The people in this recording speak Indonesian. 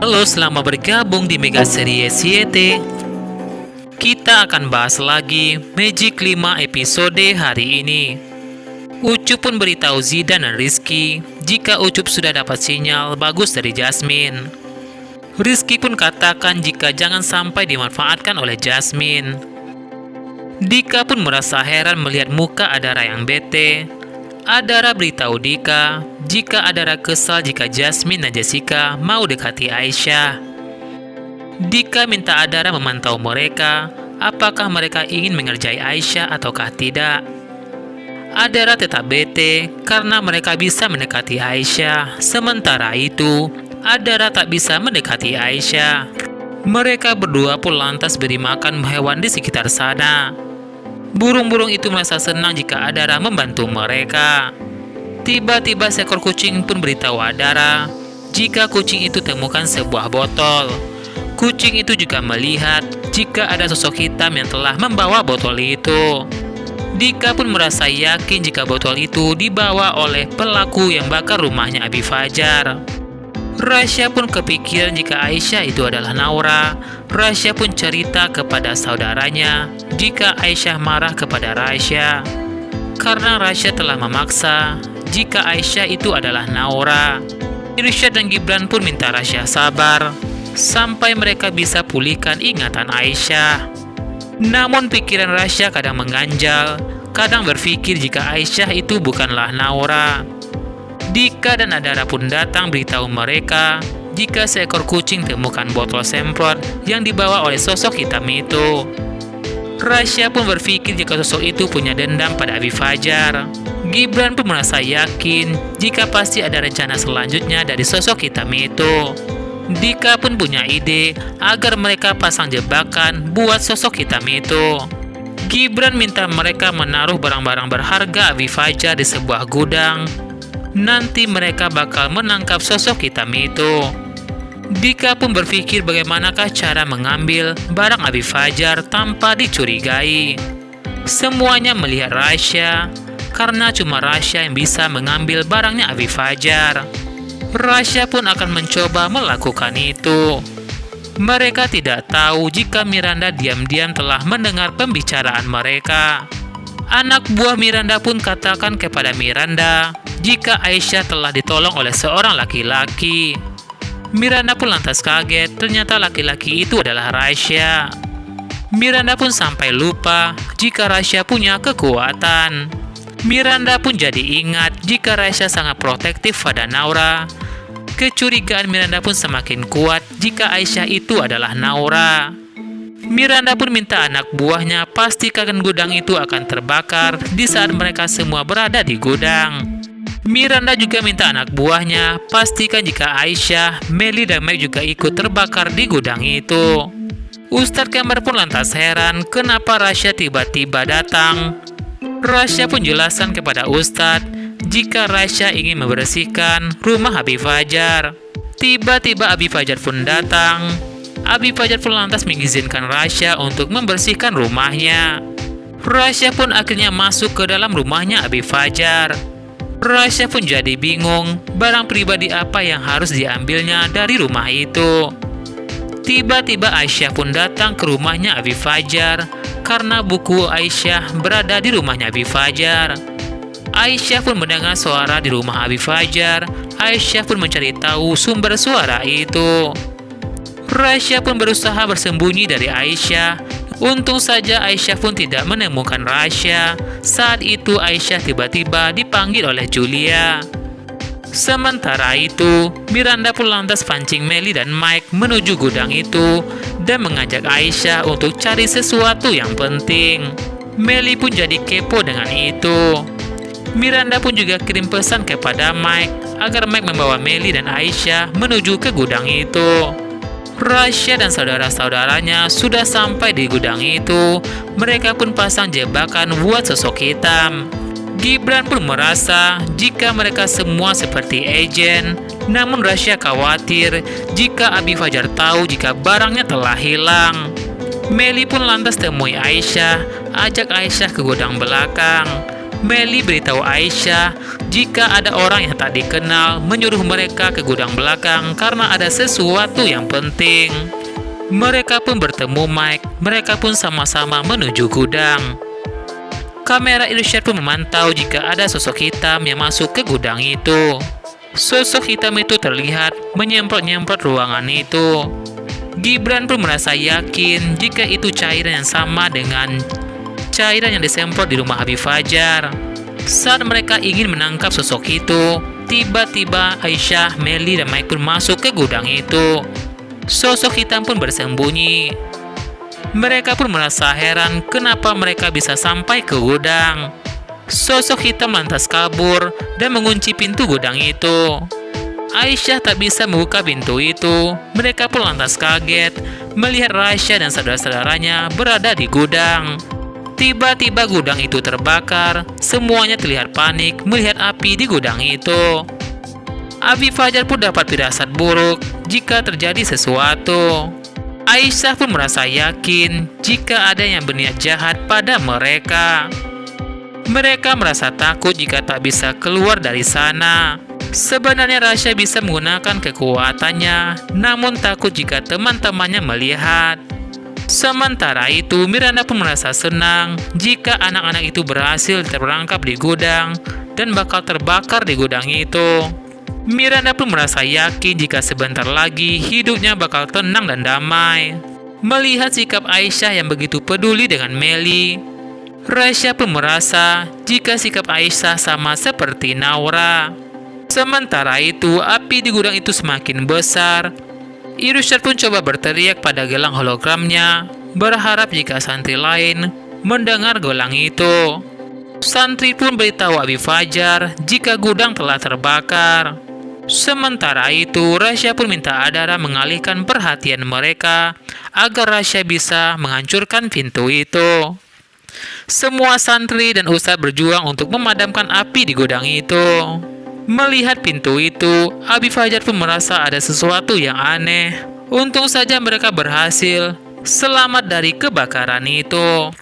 Halo, selamat bergabung di Mega Series YT. Kita akan bahas lagi Magic 5 episode hari ini. Ucup pun beritahu Zidan dan Rizky jika Ucup sudah dapat sinyal bagus dari Jasmine. Rizky pun katakan jika jangan sampai dimanfaatkan oleh Jasmine. Dika pun merasa heran melihat muka Adara yang bete. Adara beritahu Dika jika Adara kesal jika Jasmine dan Jessica mau dekati Aisyah. Dika minta Adara memantau mereka, apakah mereka ingin mengerjai Aisyah ataukah tidak. Adara tetap bete karena mereka bisa mendekati Aisyah, sementara itu Adara tak bisa mendekati Aisyah. Mereka berdua pun lantas beri makan hewan di sekitar sana. Burung-burung itu merasa senang jika Adara membantu mereka. Tiba-tiba seekor kucing pun beritahu Adara jika kucing itu temukan sebuah botol. Kucing itu juga melihat jika ada sosok hitam yang telah membawa botol itu. Dika pun merasa yakin jika botol itu dibawa oleh pelaku yang bakar rumahnya Abi Fajar. Rasya pun kepikiran jika Aisyah itu adalah Naura. Rasya pun cerita kepada saudaranya jika Aisyah marah kepada Rasya karena Rasya telah memaksa jika Aisyah itu adalah Naura. Irsyad dan Gibran pun minta Rasya sabar sampai mereka bisa pulihkan ingatan Aisyah. Namun pikiran Rasya kadang mengganjal, kadang berpikir jika Aisyah itu bukanlah Naura. Dika dan Adara pun datang beritahu mereka jika seekor kucing temukan botol semprot yang dibawa oleh sosok hitam itu. Rasya pun berpikir jika sosok itu punya dendam pada Abi Fajar. Gibran pun merasa yakin jika pasti ada rencana selanjutnya dari sosok hitam itu. Dika pun punya ide agar mereka pasang jebakan buat sosok hitam itu. Gibran minta mereka menaruh barang-barang berharga Abi Fajar di sebuah gudang. Nanti mereka bakal menangkap sosok hitam itu. Dika pun berpikir bagaimanakah cara mengambil barang Abi Fajar tanpa dicurigai. Semuanya melihat Rasya, karena cuma Rasya yang bisa mengambil barangnya Abi Fajar. Rasya pun akan mencoba melakukan itu. Mereka tidak tahu jika Miranda diam-diam telah mendengar pembicaraan mereka. Anak buah Miranda pun katakan kepada Miranda jika Aisyah telah ditolong oleh seorang laki-laki. Miranda pun lantas kaget, ternyata laki-laki itu adalah Rasya. Miranda pun sampai lupa jika Rasya punya kekuatan. Miranda pun jadi ingat jika Rasya sangat protektif pada Naura. Kecurigaan Miranda pun semakin kuat jika Aisyah itu adalah Naura. Miranda pun minta anak buahnya pastikan gudang itu akan terbakar di saat mereka semua berada di gudang. Miranda juga minta anak buahnya pastikan jika Aisyah, Meli, dan Mike juga ikut terbakar di gudang itu. Ustadz Kembar pun lantas heran kenapa Rasya tiba-tiba datang. Rasya pun jelaskan kepada Ustadz jika Rasya ingin membersihkan rumah Abi Fajar. Tiba-tiba Abi Fajar pun datang. Abi Fajar pun lantas mengizinkan Rasya untuk membersihkan rumahnya. Rasya pun akhirnya masuk ke dalam rumahnya Abi Fajar. Rasya pun jadi bingung barang pribadi apa yang harus diambilnya dari rumah itu. Tiba-tiba Aisyah pun datang ke rumahnya Abi Fajar karena buku Aisyah berada di rumahnya Abi Fajar. Aisyah pun mendengar suara di rumah Abi Fajar. Aisyah pun mencari tahu sumber suara itu. Rasya pun berusaha bersembunyi dari Aisyah. Untung saja Aisyah pun tidak menemukan Rasya. Saat itu Aisyah tiba-tiba dipanggil oleh Julia. Sementara itu, Miranda pun lantas pancing Meli dan Mike menuju gudang itu dan mengajak Aisyah untuk cari sesuatu yang penting. Meli pun jadi kepo dengan itu. Miranda pun juga kirim pesan kepada Mike agar Mike membawa Meli dan Aisyah menuju ke gudang itu. Rasya dan saudara-saudaranya sudah sampai di gudang itu. Mereka pun pasang jebakan buat sosok hitam. Gibran pun merasa jika mereka semua seperti agen. Namun Rasya khawatir jika Abi Fajar tahu jika barangnya telah hilang. Meli pun lantas temui Aisyah, ajak Aisyah ke gudang belakang. Meli beritahu Aisyah jika ada orang yang tak dikenal menyuruh mereka ke gudang belakang karena ada sesuatu yang penting. Mereka pun bertemu Mike, mereka pun sama-sama menuju gudang. Kamera Irsyad pun memantau jika ada sosok hitam yang masuk ke gudang itu. Sosok hitam itu terlihat menyemprot-nyemprot ruangan itu. Gibran pun merasa yakin jika itu cairan yang sama dengan cairan yang disemprot di rumah Abi Fajar. Saat mereka ingin menangkap sosok itu, tiba-tiba Aisyah, Meli, dan Mike pun masuk ke gudang itu. Sosok hitam pun bersembunyi. Mereka pun merasa heran kenapa mereka bisa sampai ke gudang. Sosok hitam lantas kabur dan mengunci pintu gudang itu. Aisyah tak bisa membuka pintu itu. Mereka pun lantas kaget melihat Rasya dan saudara-saudaranya berada di gudang. Tiba-tiba gudang itu terbakar. Semuanya terlihat panik melihat api di gudang itu. Abi Fajar pun dapat firasat buruk jika terjadi sesuatu. Aisyah pun merasa yakin jika ada yang berniat jahat pada mereka. Mereka merasa takut jika tak bisa keluar dari sana. Sebenarnya Rasya bisa menggunakan kekuatannya, namun takut jika teman-temannya melihat. Sementara itu, Miranda pun merasa senang jika anak-anak itu berhasil terperangkap di gudang dan bakal terbakar di gudang itu. Miranda pun merasa yakin jika sebentar lagi hidupnya bakal tenang dan damai. Melihat sikap Aisyah yang begitu peduli dengan Meli, Rasya pun merasa jika sikap Aisyah sama seperti Naura. Sementara itu, api di gudang itu semakin besar. Irsyad pun coba berteriak pada gelang hologramnya, berharap jika santri lain mendengar gelang itu. Santri pun beritahu Abi Fajar jika gudang telah terbakar. Sementara itu, Rasya pun minta Adara mengalihkan perhatian mereka agar Rasya bisa menghancurkan pintu itu. Semua santri dan ustadz berjuang untuk memadamkan api di gudang itu. Melihat pintu itu, Abi Fajar pun merasa ada sesuatu yang aneh. Untung saja mereka berhasil selamat dari kebakaran itu.